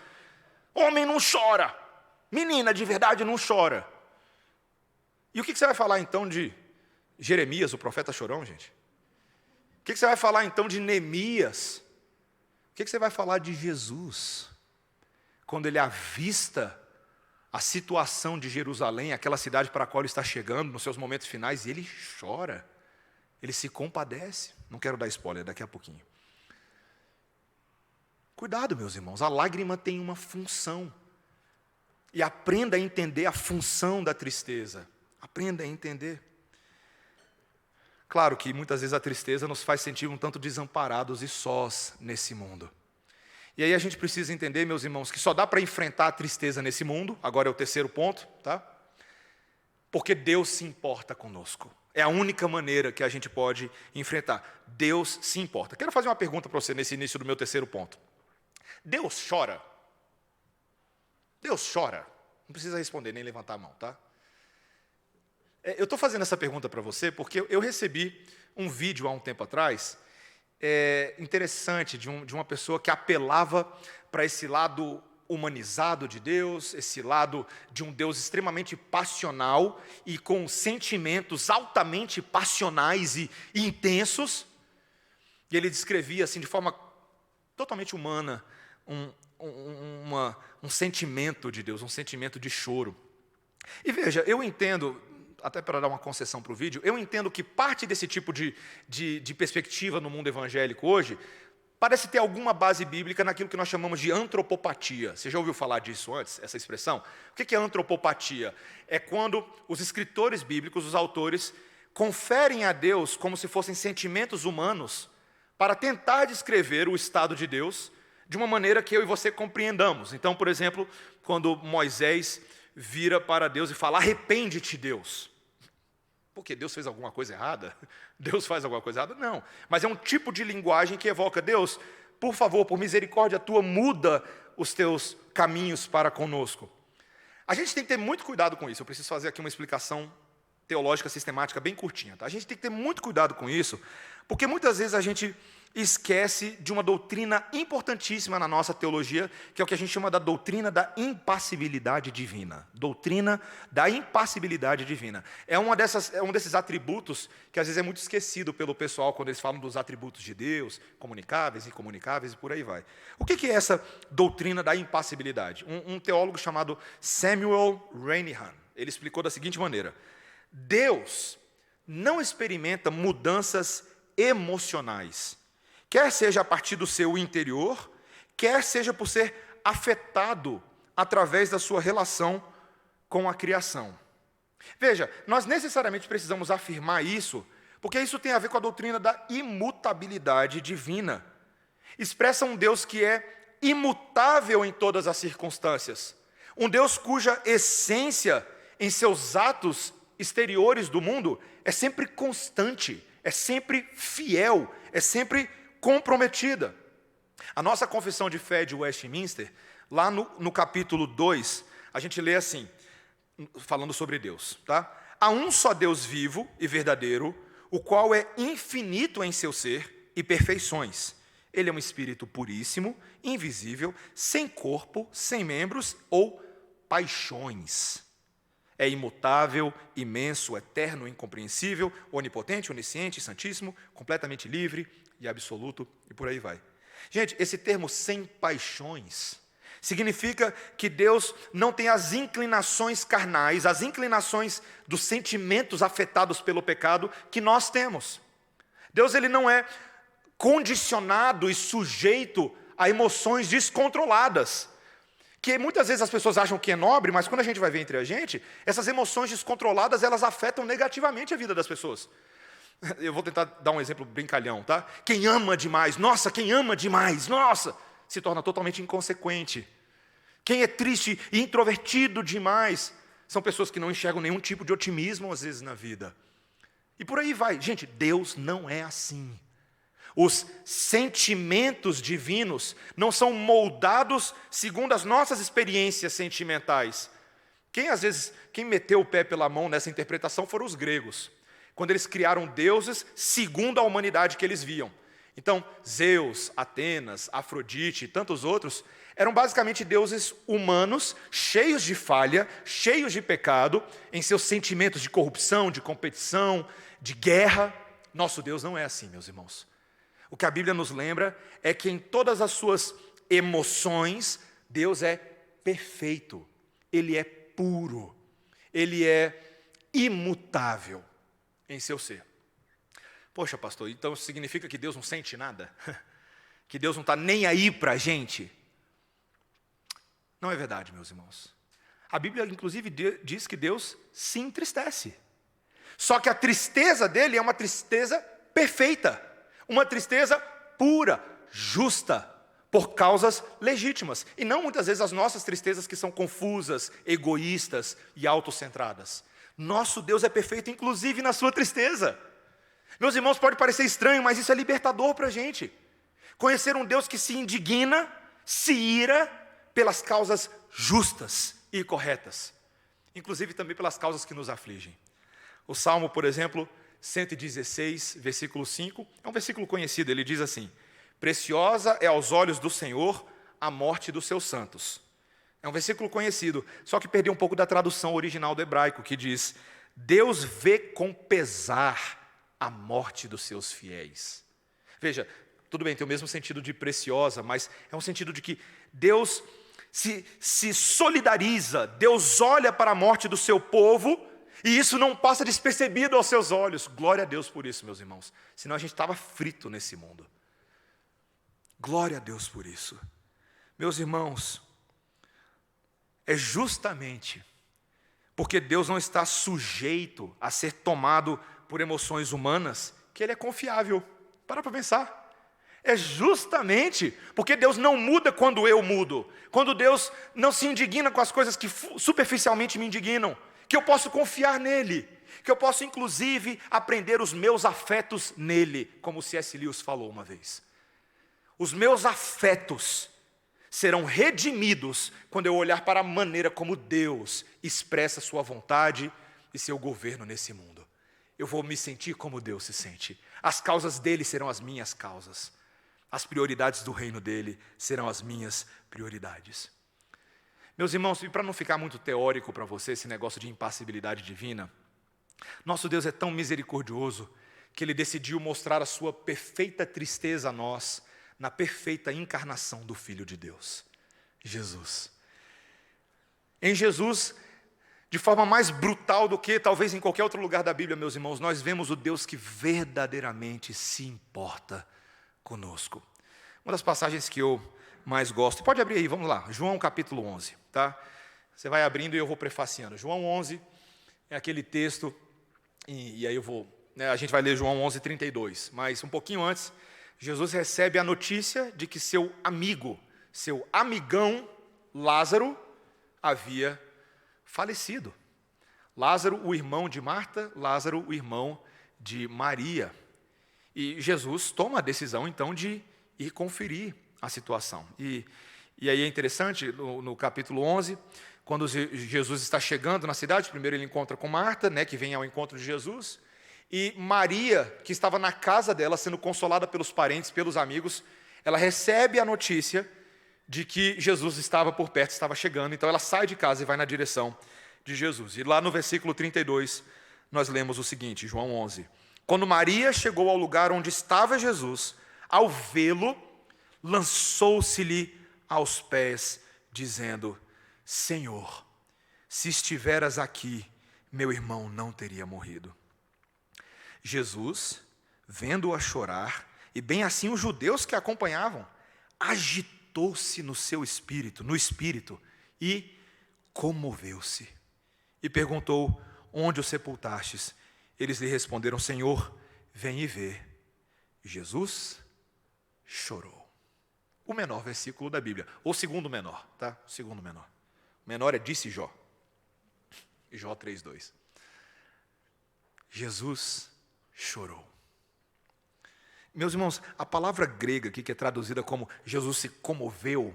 Homem não chora! Menina, de verdade, não chora. E o que você vai falar então de Jeremias, o profeta chorão, gente? O que você vai falar então de Neemias? O que você vai falar de Jesus? Quando ele avista a situação de Jerusalém, aquela cidade para a qual ele está chegando, nos seus momentos finais, e ele chora, ele se compadece. Não quero dar spoiler, daqui a pouquinho. Cuidado, meus irmãos, a lágrima tem uma função. E aprenda a entender a função da tristeza. Aprenda a entender. Claro que muitas vezes a tristeza nos faz sentir um tanto desamparados e sós nesse mundo. E aí a gente precisa entender, meus irmãos, que só dá para enfrentar a tristeza nesse mundo, agora é o terceiro ponto, tá? Porque Deus se importa conosco. É a única maneira que a gente pode enfrentar. Deus se importa. Quero fazer uma pergunta para você nesse início do meu terceiro ponto. Deus chora? Deus chora? Não precisa responder, nem levantar a mão, tá? Eu estou fazendo essa pergunta para você porque eu recebi um vídeo há um tempo atrás, interessante, de uma pessoa que apelava para esse lado humanizado de Deus, esse lado de um Deus extremamente passional e com sentimentos altamente passionais e intensos. E ele descrevia assim de forma totalmente humana um sentimento de Deus, um sentimento de choro. E veja, eu entendo, até para dar uma concessão para o vídeo, eu entendo que parte desse tipo de perspectiva no mundo evangélico hoje parece ter alguma base bíblica naquilo que nós chamamos de antropopatia. Você já ouviu falar disso antes, essa expressão? O que é antropopatia? É quando os escritores bíblicos, os autores, conferem a Deus como se fossem sentimentos humanos para tentar descrever o estado de Deus de uma maneira que eu e você compreendamos. Então, por exemplo, quando Moisés vira para Deus e fala: arrepende-te, Deus. Porque Deus fez alguma coisa errada? Deus faz alguma coisa errada? Não. Mas é um tipo de linguagem que evoca: Deus, por favor, por misericórdia tua, muda os teus caminhos para conosco. A gente tem que ter muito cuidado com isso. Eu preciso fazer aqui uma explicação teológica sistemática bem curtinha. Tá? A gente tem que ter muito cuidado com isso, porque muitas vezes a gente esquece de uma doutrina importantíssima na nossa teologia, que é o que a gente chama da doutrina da impassibilidade divina. Doutrina da impassibilidade divina. É um desses atributos que às vezes é muito esquecido pelo pessoal quando eles falam dos atributos de Deus, comunicáveis, incomunicáveis e por aí vai. O que é essa doutrina da impassibilidade? Um teólogo chamado Samuel Renihan, ele explicou da seguinte maneira: Deus não experimenta mudanças emocionais, quer seja a partir do seu interior, quer seja por ser afetado através da sua relação com a criação. Veja, nós necessariamente precisamos afirmar isso, porque isso tem a ver com a doutrina da imutabilidade divina. Expressa um Deus que é imutável em todas as circunstâncias. Um Deus cuja essência em seus atos exteriores do mundo é sempre constante, é sempre fiel, é sempre comprometida. A nossa confissão de fé de Westminster, lá no capítulo 2, a gente lê assim, falando sobre Deus, tá? Há um só Deus vivo e verdadeiro, o qual é infinito em seu ser e perfeições. Ele é um espírito puríssimo, invisível, sem corpo, sem membros ou paixões. É imutável, imenso, eterno, incompreensível, onipotente, onisciente, santíssimo, completamente livre e absoluto, e por aí vai. Gente, esse termo sem paixões significa que Deus não tem as inclinações carnais, as inclinações dos sentimentos afetados pelo pecado que nós temos. Deus, ele não é condicionado e sujeito a emoções descontroladas, que muitas vezes as pessoas acham que é nobre, mas quando a gente vai ver entre a gente, essas emoções descontroladas, elas afetam negativamente a vida das pessoas. Eu vou tentar dar um exemplo brincalhão, tá? Quem ama demais, nossa, se torna totalmente inconsequente. Quem é triste e introvertido demais, são pessoas que não enxergam nenhum tipo de otimismo, às vezes, na vida. E por aí vai. Gente, Deus não é assim. Os sentimentos divinos não são moldados segundo as nossas experiências sentimentais. Quem meteu o pé pela mão nessa interpretação foram os gregos, quando eles criaram deuses segundo a humanidade que eles viam. Então, Zeus, Atenas, Afrodite e tantos outros eram basicamente deuses humanos, cheios de falha, cheios de pecado, em seus sentimentos de corrupção, de competição, de guerra. Nosso Deus não é assim, meus irmãos. O que a Bíblia nos lembra é que em todas as suas emoções, Deus é perfeito, Ele é puro, Ele é imutável em seu ser. Poxa, pastor, então significa que Deus não sente nada? Que Deus não está nem aí para a gente? Não é verdade, meus irmãos. A Bíblia, inclusive, diz que Deus se entristece. Só que a tristeza dele é uma tristeza perfeita, uma tristeza pura, justa, por causas legítimas. E não muitas vezes as nossas tristezas que são confusas, egoístas e autocentradas. Nosso Deus é perfeito, inclusive na sua tristeza. Meus irmãos, pode parecer estranho, mas isso é libertador para a gente. Conhecer um Deus que se indigna, se ira pelas causas justas e corretas. Inclusive também pelas causas que nos afligem. O Salmo, por exemplo, 116, versículo 5, é um versículo conhecido, ele diz assim: preciosa é aos olhos do Senhor a morte dos seus santos. É um versículo conhecido, só que perdeu um pouco da tradução original do hebraico, que diz: Deus vê com pesar a morte dos seus fiéis. Veja, tudo bem, tem o mesmo sentido de preciosa, mas é um sentido de que Deus se solidariza, Deus olha para a morte do seu povo, e isso não passa despercebido aos seus olhos. Glória a Deus por isso, meus irmãos, senão a gente estava frito nesse mundo. Glória a Deus por isso. Meus irmãos, é justamente porque Deus não está sujeito a ser tomado por emoções humanas que Ele é confiável. Para pensar. É justamente porque Deus não muda quando eu mudo, quando Deus não se indigna com as coisas que superficialmente me indignam, que eu posso confiar nele, que eu posso inclusive aprender os meus afetos nele, como C.S. Lewis falou uma vez. Os meus afetos serão redimidos quando eu olhar para a maneira como Deus expressa sua vontade e seu governo nesse mundo. Eu vou me sentir como Deus se sente. As causas dele serão as minhas causas. As prioridades do reino dele serão as minhas prioridades. Meus irmãos, e para não ficar muito teórico para você esse negócio de impassibilidade divina, nosso Deus é tão misericordioso que Ele decidiu mostrar a sua perfeita tristeza a nós na perfeita encarnação do Filho de Deus, Jesus. Em Jesus, de forma mais brutal do que talvez em qualquer outro lugar da Bíblia, meus irmãos, nós vemos o Deus que verdadeiramente se importa conosco. Uma das passagens que eu mais gosto, pode abrir aí, vamos lá, João capítulo 11, tá? Você vai abrindo e eu vou prefaciando. João 11 é aquele texto, e aí eu vou, a gente vai ler João 11, 32, mas um pouquinho antes, Jesus recebe a notícia de que seu amigo, seu amigão Lázaro havia falecido. Lázaro, o irmão de Marta, Lázaro, o irmão de Maria. E Jesus toma a decisão, então, de ir conferir a situação. E aí é interessante, no capítulo 11, quando Jesus está chegando na cidade, primeiro ele encontra com Marta, que vem ao encontro de Jesus, e Maria, que estava na casa dela, sendo consolada pelos parentes, pelos amigos, ela recebe a notícia de que Jesus estava por perto, estava chegando, então ela sai de casa e vai na direção de Jesus. E lá no versículo 32, nós lemos o seguinte, João 11. Quando Maria chegou ao lugar onde estava Jesus, ao vê-lo, lançou-se-lhe aos pés, dizendo: Senhor, se estiveras aqui, meu irmão não teria morrido. Jesus, vendo-a chorar, e bem assim os judeus que a acompanhavam, agitou-se no espírito, e comoveu-se. E perguntou: onde o sepultastes? Eles lhe responderam: Senhor, vem e vê. Jesus chorou. O menor versículo da Bíblia, ou segundo menor, tá? O segundo menor. O menor é disse Jó. Jó 3:2. Jesus chorou. Meus irmãos, a palavra grega aqui, que é traduzida como Jesus se comoveu,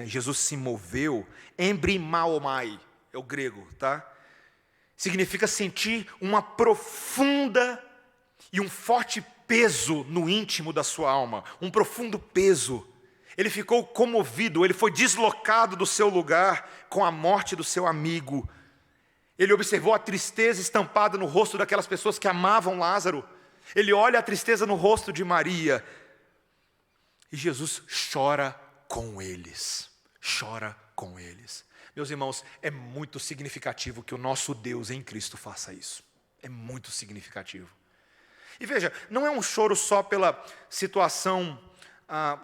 Jesus se moveu, embrimaomai, é o grego, tá? Significa sentir uma profunda e um forte peso no íntimo da sua alma, um profundo peso. Ele ficou comovido, ele foi deslocado do seu lugar com a morte do seu amigo. Ele observou a tristeza estampada no rosto daquelas pessoas que amavam Lázaro. Ele olha a tristeza no rosto de Maria. E Jesus chora com eles. Chora com eles. Meus irmãos, é muito significativo que o nosso Deus em Cristo faça isso. É muito significativo. E veja, não é um choro só pela situação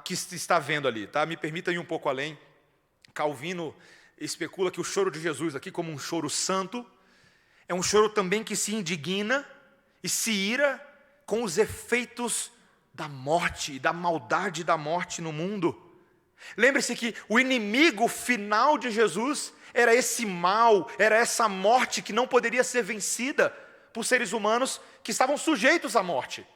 que se está vendo ali, tá? Me permita ir um pouco além. Calvino especula que o choro de Jesus aqui, como um choro santo, é um choro também que se indigna e se ira com os efeitos da morte e da maldade da morte no mundo. Lembre-se que o inimigo final de Jesus era esse mal, era essa morte que não poderia ser vencida por seres humanos que estavam sujeitos à morte.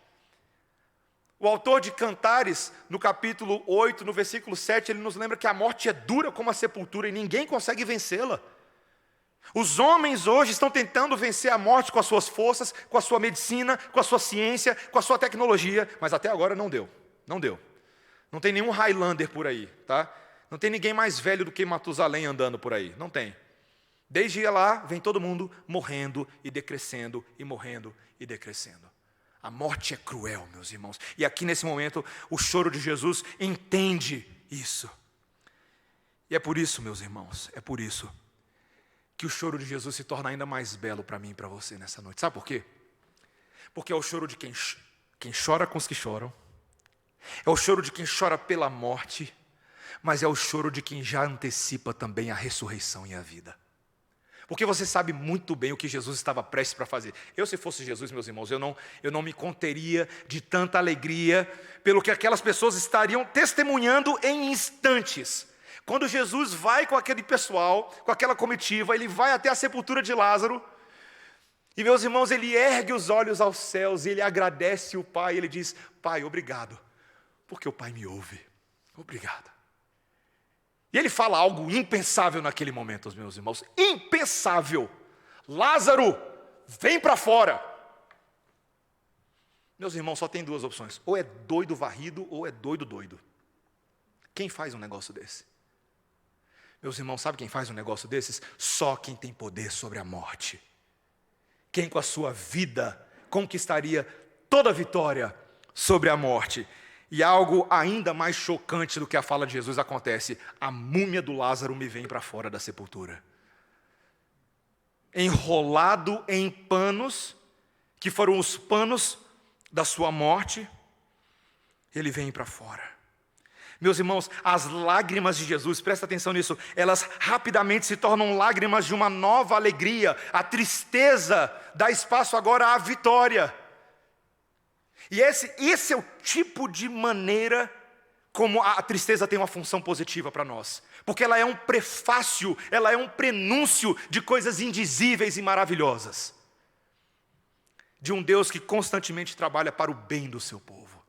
O autor de Cantares, no capítulo 8, no versículo 7, ele nos lembra que a morte é dura como a sepultura e ninguém consegue vencê-la. Os homens hoje estão tentando vencer a morte com as suas forças, com a sua medicina, com a sua ciência, com a sua tecnologia, mas até agora não deu. Não tem nenhum Highlander por aí, tá? Não tem ninguém mais velho do que Matusalém andando por aí, não tem. Desde lá, vem todo mundo morrendo e decrescendo, e morrendo e decrescendo. A morte é cruel, meus irmãos. E aqui nesse momento, o choro de Jesus entende isso. E é por isso, meus irmãos, é por isso que o choro de Jesus se torna ainda mais belo para mim e para você nessa noite. Sabe por quê? Porque é o choro de quem chora com os que choram. É o choro de quem chora pela morte. Mas é o choro de quem já antecipa também a ressurreição e a vida. Porque você sabe muito bem o que Jesus estava prestes para fazer. Eu, se fosse Jesus, meus irmãos, eu não me conteria de tanta alegria pelo que aquelas pessoas estariam testemunhando em instantes. Quando Jesus vai com aquele pessoal, com aquela comitiva, ele vai até a sepultura de Lázaro. E, meus irmãos, ele ergue os olhos aos céus e ele agradece o Pai. Ele diz: Pai, obrigado, porque o Pai me ouve. Obrigado. E ele fala algo impensável naquele momento, meus irmãos. Impensável. Lázaro, vem para fora. Meus irmãos, só tem duas opções. Ou é doido varrido, ou é doido. Quem faz um negócio desse? Meus irmãos, sabe quem faz um negócio desses? Só quem tem poder sobre a morte. Quem com a sua vida conquistaria toda a vitória sobre a morte. E algo ainda mais chocante do que a fala de Jesus acontece. A múmia do Lázaro me vem para fora da sepultura. Enrolado em panos, que foram os panos da sua morte, ele vem para fora. Meus irmãos, as lágrimas de Jesus, presta atenção nisso, elas rapidamente se tornam lágrimas de uma nova alegria. A tristeza dá espaço agora à vitória. E esse é o tipo de maneira como a tristeza tem uma função positiva para nós. Porque ela é um prefácio, ela é um prenúncio de coisas indizíveis e maravilhosas. De um Deus que constantemente trabalha para o bem do seu povo.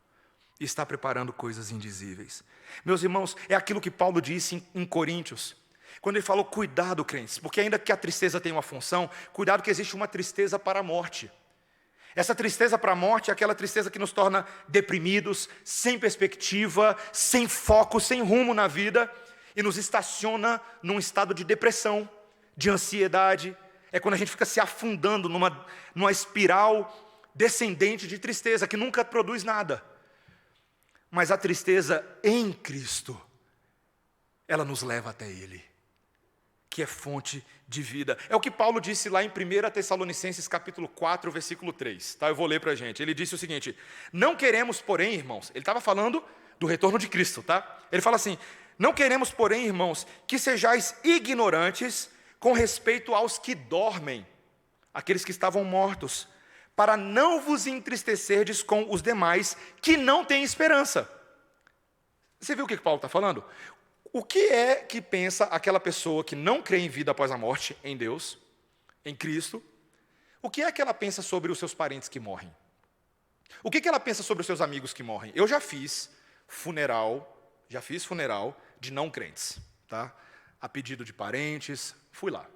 E está preparando coisas indizíveis. Meus irmãos, é aquilo que Paulo disse em Coríntios. Quando ele falou, cuidado, crentes, porque ainda que a tristeza tenha uma função, cuidado que existe uma tristeza para a morte. Essa tristeza para a morte é aquela tristeza que nos torna deprimidos, sem perspectiva, sem foco, sem rumo na vida, e nos estaciona num estado de depressão, de ansiedade. É quando a gente fica se afundando numa espiral descendente de tristeza, que nunca produz nada. Mas a tristeza em Cristo, ela nos leva até Ele, que é fonte de vida. É o que Paulo disse lá em 1 Tessalonicenses capítulo 4, versículo 3. Tá? Eu vou ler para a gente. Ele disse o seguinte: não queremos, porém, irmãos, ele estava falando do retorno de Cristo, tá? Ele fala assim: não queremos, porém, irmãos, que sejais ignorantes com respeito aos que dormem, aqueles que estavam mortos, para não vos entristecerdes com os demais que não têm esperança. Você viu o que Paulo está falando? O que é que pensa aquela pessoa que não crê em vida após a morte, em Deus, em Cristo? O que é que ela pensa sobre os seus parentes que morrem? O que ela pensa sobre os seus amigos que morrem? Eu já fiz funeral de não crentes, tá? A pedido de parentes, fui lá.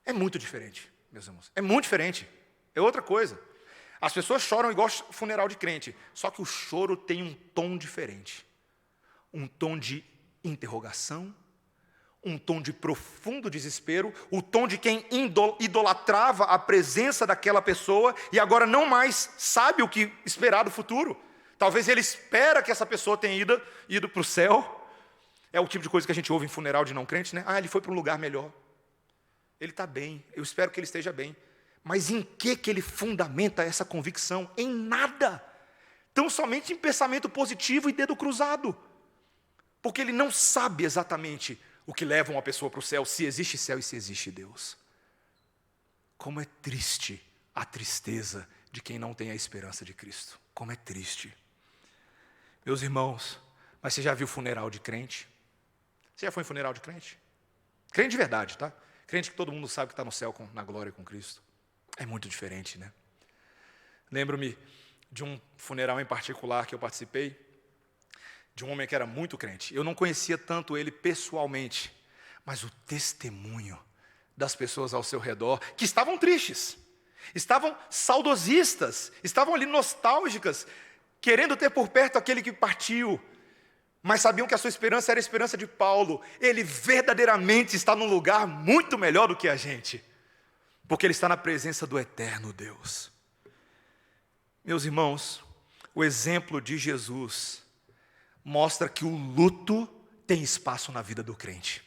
É muito diferente, meus irmãos, é muito diferente. É outra coisa. As pessoas choram igual funeral de crente, só que o choro tem um tom diferente. Um tom de interrogação, um tom de profundo desespero, o tom de quem idolatrava a presença daquela pessoa e agora não mais sabe o que esperar do futuro. Talvez ele espera que essa pessoa tenha ido para o céu. É o tipo de coisa que a gente ouve em funeral de não crente, né? Ah, ele foi para um lugar melhor. Ele está bem, eu espero que ele esteja bem. Mas em que ele fundamenta essa convicção? Em nada. Tão somente em pensamento positivo e dedo cruzado. Porque ele não sabe exatamente o que leva uma pessoa para o céu, se existe céu e se existe Deus. Como é triste a tristeza de quem não tem a esperança de Cristo. Como é triste. Meus irmãos, mas você já viu funeral de crente? Você já foi em funeral de crente? Crente de verdade, tá? Crente que todo mundo sabe que está no céu na glória com Cristo. É muito diferente, né? Lembro-me de um funeral em particular que eu participei, de um homem que era muito crente. Eu não conhecia tanto ele pessoalmente, mas o testemunho das pessoas ao seu redor, que estavam tristes, estavam saudosistas, estavam ali nostálgicas, querendo ter por perto aquele que partiu, mas sabiam que a sua esperança era a esperança de Paulo. Ele verdadeiramente está num lugar muito melhor do que a gente, porque ele está na presença do eterno Deus. Meus irmãos, o exemplo de Jesus mostra que o luto tem espaço na vida do crente,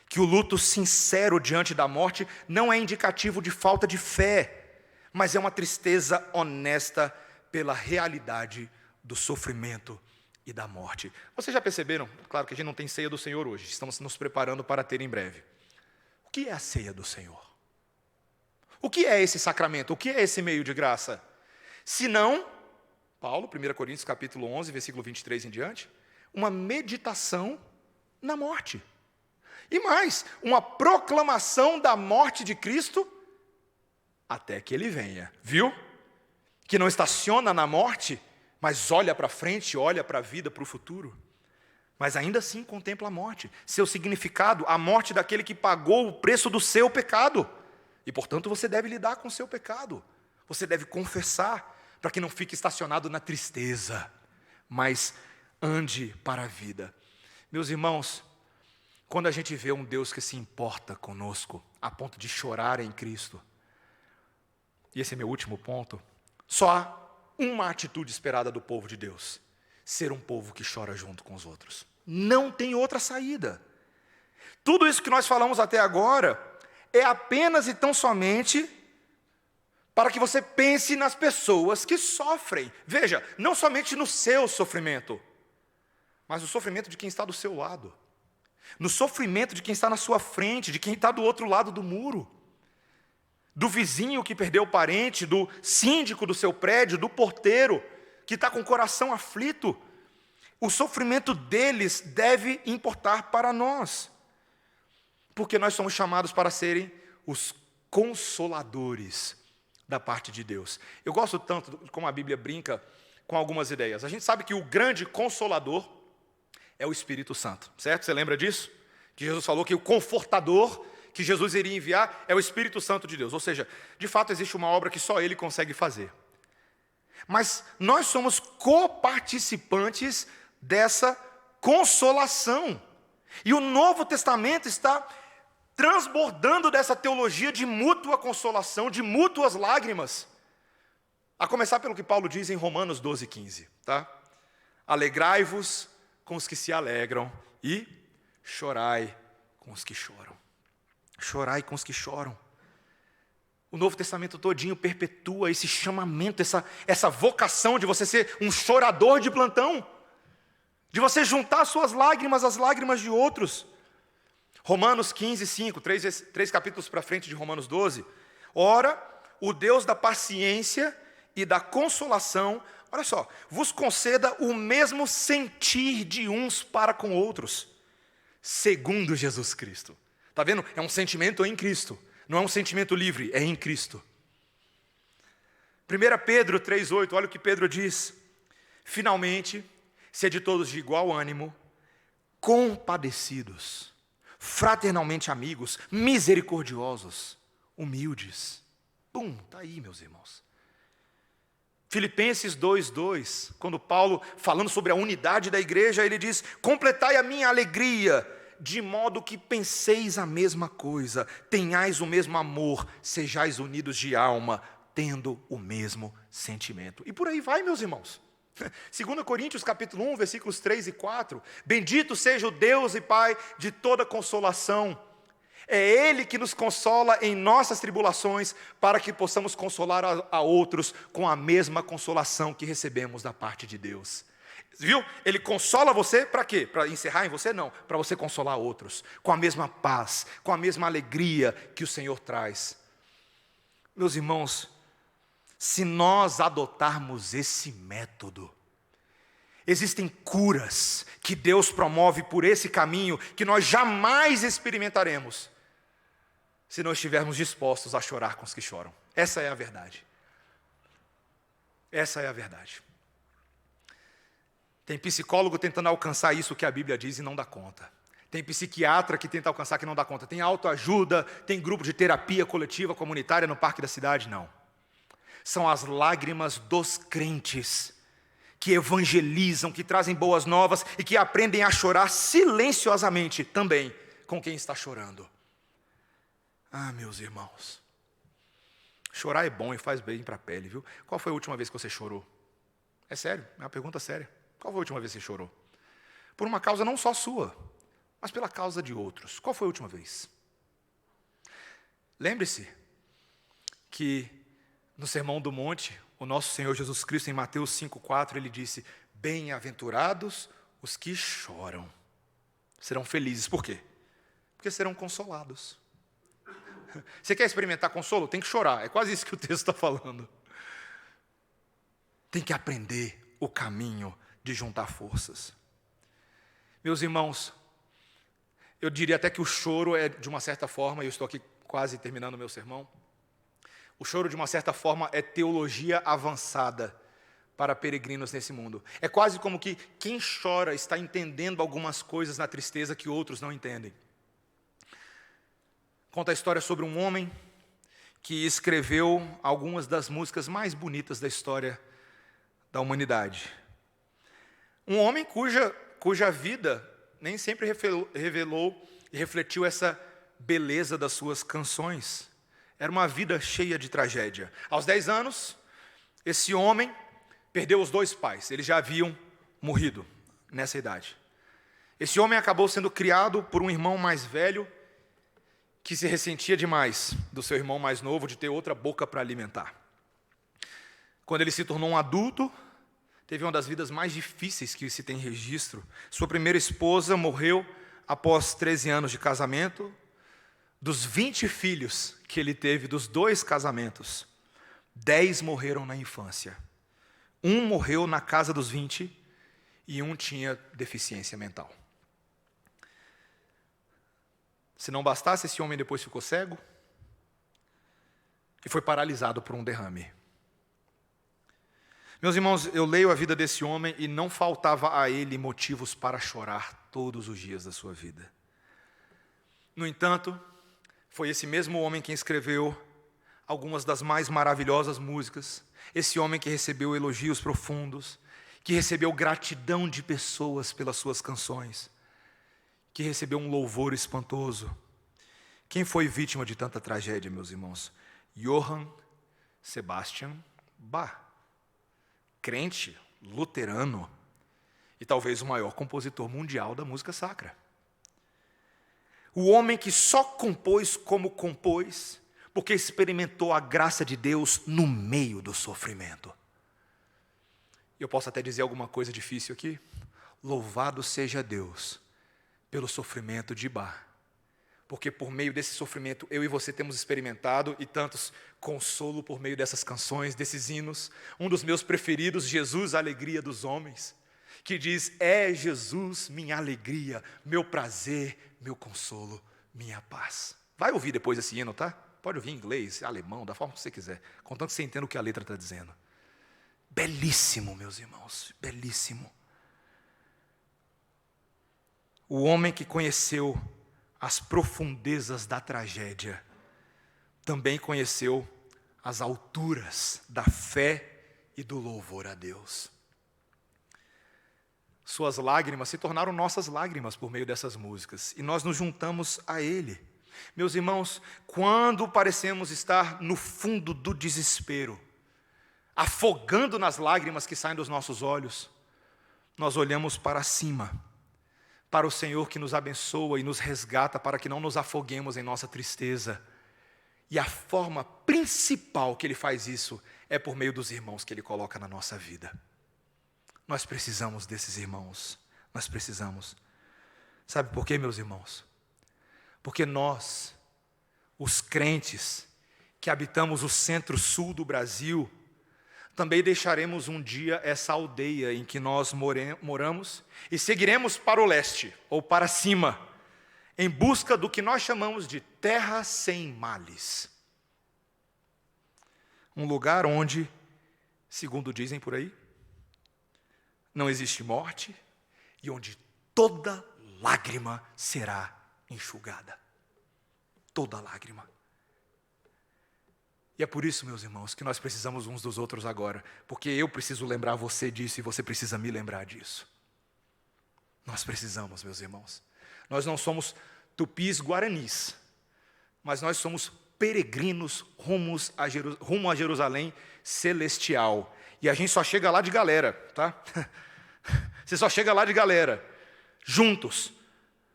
que o luto sincero diante da morte não é indicativo de falta de fé, mas é uma tristeza honesta pela realidade do sofrimento e da morte. Vocês já perceberam? Claro que a gente não tem ceia do Senhor hoje, estamos nos preparando para ter em breve. O que é a ceia do Senhor? O que é esse sacramento? O que é esse meio de graça? Se não, Paulo, 1 Coríntios capítulo 11, versículo 23 em diante, uma meditação na morte. E mais, uma proclamação da morte de Cristo até que Ele venha. Viu? Que não estaciona na morte, mas olha para frente, olha para a vida, para o futuro. Mas ainda assim contempla a morte. Seu significado, a morte daquele que pagou o preço do seu pecado. E, portanto, você deve lidar com o seu pecado. Você deve confessar, para que não fique estacionado na tristeza, mas ande para a vida. Meus irmãos, quando a gente vê um Deus que se importa conosco, a ponto de chorar em Cristo, e esse é meu último ponto, só há uma atitude esperada do povo de Deus: ser um povo que chora junto com os outros. Não tem outra saída. Tudo isso que nós falamos até agora é apenas e tão somente para que você pense nas pessoas que sofrem. Veja, não somente no seu sofrimento, mas no sofrimento de quem está do seu lado, no sofrimento de quem está na sua frente, de quem está do outro lado do muro, do vizinho que perdeu o parente, do síndico do seu prédio, do porteiro que está com o coração aflito. O sofrimento deles deve importar para nós, porque nós somos chamados para serem os consoladores da parte de Deus. Eu gosto tanto como a Bíblia brinca com algumas ideias. A gente sabe que o grande consolador é o Espírito Santo, certo? Você lembra disso? Que Jesus falou que o confortador que Jesus iria enviar é o Espírito Santo de Deus. Ou seja, de fato existe uma obra que só Ele consegue fazer. Mas nós somos coparticipantes dessa consolação. E o Novo Testamento está transbordando dessa teologia de mútua consolação, de mútuas lágrimas. A começar pelo que Paulo diz em Romanos 12, 15. Tá? Alegrai-vos com os que se alegram e chorai com os que choram. Chorai com os que choram. O Novo Testamento todinho perpetua esse chamamento, essa vocação de você ser um chorador de plantão, de você juntar suas lágrimas às lágrimas de outros. Romanos 15, 5, três capítulos para frente de Romanos 12. Ora, o Deus da paciência e da consolação, olha só, vos conceda o mesmo sentir de uns para com outros, segundo Jesus Cristo. Está vendo? É um sentimento em Cristo. Não é um sentimento livre, é em Cristo. 1 Pedro 3,8, olha o que Pedro diz. Finalmente, sede todos de igual ânimo, compadecidos, fraternalmente amigos, misericordiosos, humildes. Está aí, meus irmãos. Filipenses 2,2, quando Paulo, falando sobre a unidade da igreja, ele diz: completai a minha alegria, de modo que penseis a mesma coisa, tenhais o mesmo amor, sejais unidos de alma, tendo o mesmo sentimento. E por aí vai, meus irmãos. 2 Coríntios capítulo 1, versículos 3 e 4. Bendito seja o Deus e Pai de toda consolação. É Ele que nos consola em nossas tribulações, para que possamos consolar a outros com a mesma consolação que recebemos da parte de Deus. Viu? Ele consola você para quê? Para encerrar em você? Não, para você consolar outros, com a mesma paz, com a mesma alegria que o Senhor traz. Meus irmãos, Se nós adotarmos esse método, existem curas que Deus promove por esse caminho que nós jamais experimentaremos se nós estivermos dispostos a chorar com os que choram. Essa é a verdade. Essa é a verdade. Tem psicólogo tentando alcançar isso que a Bíblia diz e não dá conta. Tem psiquiatra que tenta alcançar que não dá conta. Tem autoajuda, tem grupo de terapia coletiva, comunitária no Parque da Cidade, não. São as lágrimas dos crentes que evangelizam, que trazem boas novas e que aprendem a chorar silenciosamente também com quem está chorando. Ah, meus irmãos, chorar é bom e faz bem para a pele, viu? Qual foi a última vez que você chorou? É sério, é uma pergunta séria. Qual foi a última vez que você chorou? Por uma causa não só sua, mas pela causa de outros. Qual foi a última vez? Lembre-se que no Sermão do Monte, o nosso Senhor Jesus Cristo, em Mateus 5,4, ele disse: bem-aventurados os que choram. Serão felizes. Por quê? Porque serão consolados. Você quer experimentar consolo? Tem que chorar. É quase isso que o texto está falando. Tem que aprender o caminho de juntar forças. Meus irmãos, eu diria até que o choro é, de uma certa forma, e eu estou aqui quase terminando o meu sermão, o choro, de uma certa forma, é teologia avançada para peregrinos nesse mundo. É quase como que quem chora está entendendo algumas coisas na tristeza que outros não entendem. Conta a história sobre um homem que escreveu algumas das músicas mais bonitas da história da humanidade. Um homem cuja vida nem sempre revelou e refletiu essa beleza das suas canções. Era uma vida cheia de tragédia. Aos 10 anos, esse homem perdeu os 2 pais. Eles já haviam morrido nessa idade. Esse homem acabou sendo criado por um irmão mais velho que se ressentia demais do seu irmão mais novo de ter outra boca para alimentar. Quando ele se tornou um adulto, teve uma das vidas mais difíceis que se tem registro. Sua primeira esposa morreu após 13 anos de casamento. Dos 20 filhos que ele teve dos 2 casamentos, 10 morreram na infância. Um morreu na casa dos 20 e um tinha deficiência mental. Se não bastasse, esse homem depois ficou cego e foi paralisado por um derrame. Meus irmãos, eu leio a vida desse homem e não faltava a ele motivos para chorar todos os dias da sua vida. No entanto, foi esse mesmo homem quem escreveu algumas das mais maravilhosas músicas, esse homem que recebeu elogios profundos, que recebeu gratidão de pessoas pelas suas canções, que recebeu um louvor espantoso. Quem foi vítima de tanta tragédia, meus irmãos? Johann Sebastian Bach, crente, luterano, e talvez o maior compositor mundial da música sacra. O homem que só compôs como compôs, porque experimentou a graça de Deus no meio do sofrimento. Eu posso até dizer alguma coisa difícil aqui? Louvado seja Deus pelo sofrimento de Bach, porque por meio desse sofrimento eu e você temos experimentado, e tantos, consolo por meio dessas canções, desses hinos. Um dos meus preferidos, Jesus, a alegria dos homens, que diz: é Jesus minha alegria, meu prazer, meu consolo, minha paz. Vai ouvir depois esse hino, tá? Pode ouvir em inglês, alemão, da forma que você quiser, contanto que você entenda o que a letra está dizendo. Belíssimo, meus irmãos, belíssimo. O homem que conheceu as profundezas da tragédia também conheceu as alturas da fé e do louvor a Deus. Suas lágrimas se tornaram nossas lágrimas por meio dessas músicas, e nós nos juntamos a Ele. Meus irmãos, quando parecemos estar no fundo do desespero, afogando nas lágrimas que saem dos nossos olhos, nós olhamos para cima, para o Senhor que nos abençoa e nos resgata para que não nos afoguemos em nossa tristeza. E a forma principal que Ele faz isso é por meio dos irmãos que Ele coloca na nossa vida. Nós precisamos desses irmãos, nós precisamos. Sabe por quê, meus irmãos? Porque nós, os crentes que habitamos o centro-sul do Brasil, também deixaremos um dia essa aldeia em que nós moramos e seguiremos para o leste, ou para cima, em busca do que nós chamamos de terra sem males. Um lugar onde, segundo dizem por aí, não existe morte e onde toda lágrima será enxugada. Toda lágrima. E é por isso, meus irmãos, que nós precisamos uns dos outros agora, porque eu preciso lembrar você disso e você precisa me lembrar disso. Nós precisamos, meus irmãos. Nós não somos tupis guaranis, mas nós somos peregrinos rumo a Jerusalém celestial. E a gente só chega lá de galera, tá? Você só chega lá de galera, juntos,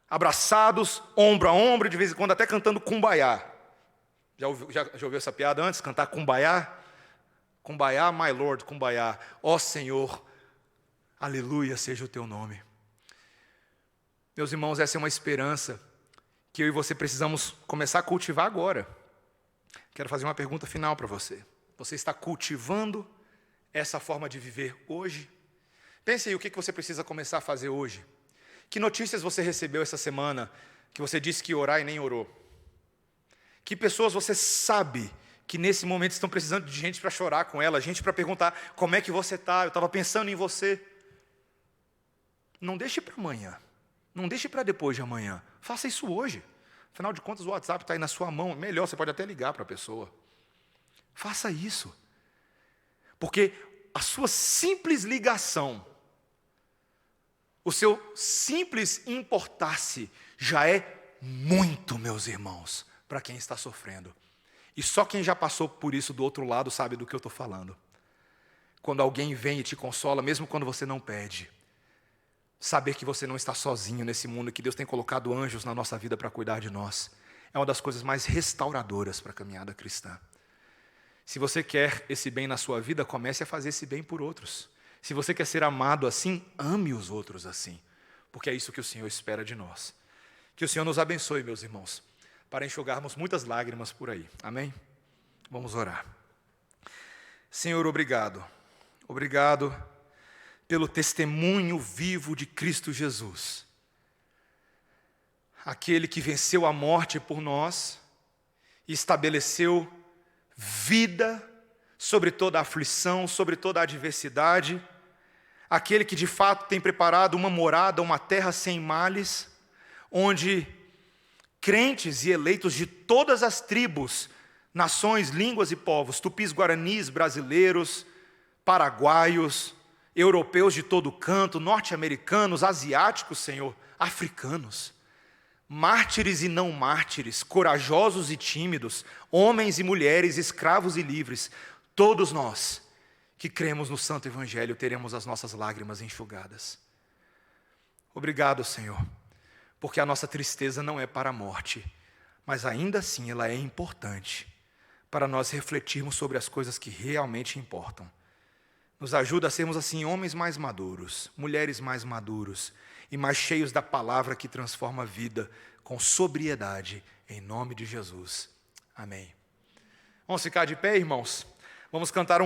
abraçados, ombro a ombro, de vez em quando até cantando Kumbaya. Já ouviu essa piada antes? Cantar Kumbaya? Kumbaya, my Lord, Kumbaya. Ó Senhor, aleluia seja o teu nome. Meus irmãos, essa é uma esperança que eu e você precisamos começar a cultivar agora. Quero fazer uma pergunta final para você. Você está cultivando essa forma de viver hoje? Pense aí o que você precisa começar a fazer hoje. Que notícias você recebeu essa semana que você disse que ia orar e nem orou? Que pessoas você sabe que nesse momento estão precisando de gente para chorar com ela, gente para perguntar como é que você está, eu estava pensando em você. Não deixe para amanhã, não deixe para depois de amanhã, faça isso hoje. Afinal de contas o WhatsApp está aí na sua mão, melhor, você pode até ligar para a pessoa. Faça isso, porque a sua simples ligação, o seu simples importar-se já é muito, meus irmãos, para quem está sofrendo. E só quem já passou por isso do outro lado sabe do que eu estou falando. Quando alguém vem e te consola, mesmo quando você não pede, saber que você não está sozinho nesse mundo, que Deus tem colocado anjos na nossa vida para cuidar de nós, é uma das coisas mais restauradoras para a caminhada cristã. Se você quer esse bem na sua vida, comece a fazer esse bem por outros. Se você quer ser amado assim, ame os outros assim, porque é isso que o Senhor espera de nós. Que o Senhor nos abençoe, meus irmãos, para enxugarmos muitas lágrimas por aí. Amém? Vamos orar. Senhor, obrigado. Obrigado pelo testemunho vivo de Cristo Jesus. Aquele que venceu a morte por nós e estabeleceu vida sobre toda a aflição, sobre toda a adversidade. Aquele que de fato tem preparado uma morada, uma terra sem males, onde crentes e eleitos de todas as tribos, nações, línguas e povos, tupis, guaranis, brasileiros, paraguaios, europeus de todo canto, norte-americanos, asiáticos, Senhor, africanos, mártires e não mártires, corajosos e tímidos, homens e mulheres, escravos e livres, todos nós que cremos no Santo Evangelho teremos as nossas lágrimas enxugadas. Obrigado, Senhor, porque a nossa tristeza não é para a morte, mas ainda assim ela é importante para nós refletirmos sobre as coisas que realmente importam. Nos ajuda a sermos assim homens mais maduros, mulheres mais maduros e mais cheios da palavra que transforma a vida com sobriedade, em nome de Jesus. Amém. Vamos ficar de pé, irmãos? Vamos cantar um